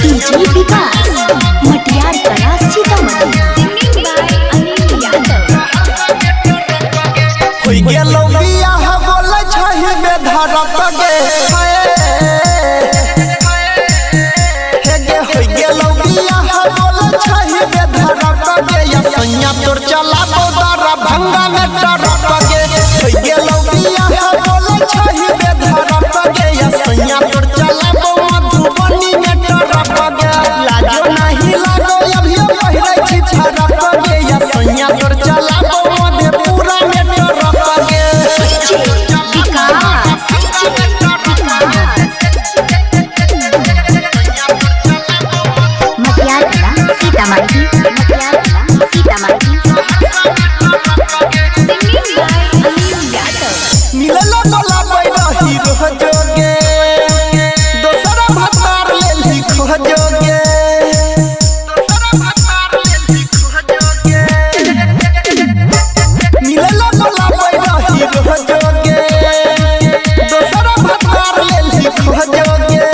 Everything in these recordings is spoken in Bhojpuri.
डीजे विकास मटियार कला सीतामढ़ी। होई गेलो बियाह बोले छहि बेधरक गे हे गे होई गेलो बियाह बोले छहि बेधरक गे या सैया तोर चलाबो दरा भंगा में टरक गे होई गेलो बियाह बोले छहि बेधरक गे या सैया तोर चलाबो मधुबनी में टरक गे लाजो नहीं लागो अभी पहिरै छी छरक गे या सैया तोर चलाबो मधेपुरा में मिलला बोला बैरही रह जोगे दोसरा भतार लेली खो जोगे मिलला बोला बैरही रह जोगे दोसरा भतार लेली खो जोगे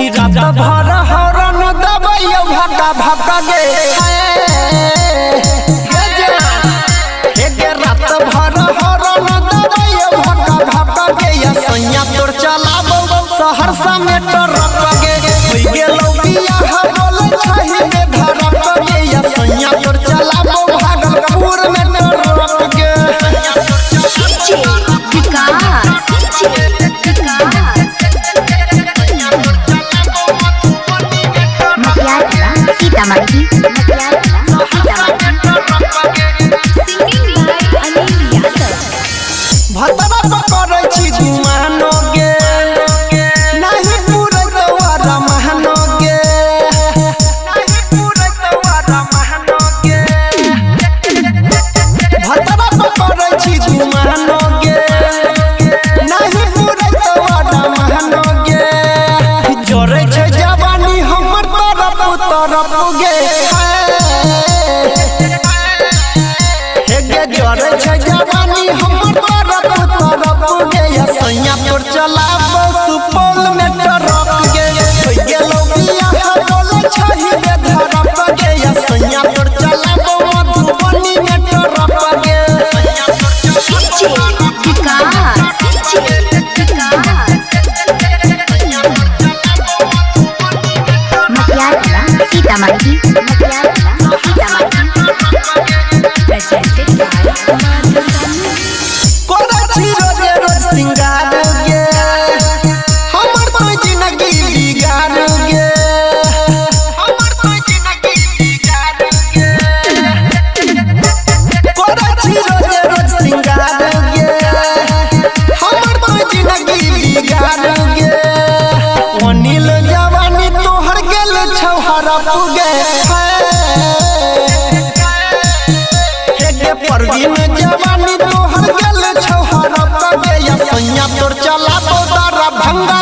ई रात भर हरन दबैयो भका भका गे तोर चलाबो सहरसा में टरक गे होई गेलो बियाह बोले छहि बेधरक गे या सैया तोर चलाबो भागलपुर में टरक गे भतरा पकड़ै छी घुमानो गे नहीं पूरे तोरा महनो गे नहीं पूरे तोरा महनो गे भतरा पकड़ै छी घुमानो गे नहीं पूरे तोरा महनो गे जोरे छै जवानी हमर तरफ गे हे गे जोरे छै जवानी हमर सैया तोर चलाबो सुपौल में टरक गे होई गेलो बियाह बोले छहि बेधरक गे या सैया तोर चलाबो मधुबनी में टरक गे सिंगार गे हमर तो जिंदगी बिगाड़ गे हमर तो जिंदगी बिगाड़ गे कोरा छी रोज रोज सिंगार गे हमर तो जिंदगी बिगाड़ गे अनिल जवानी तोहर गेल छौहरा पुगे हे गे परवीन जवानी तोहर गेल छौहरा पुगे या सैया तोर चलाबो दरा भंगा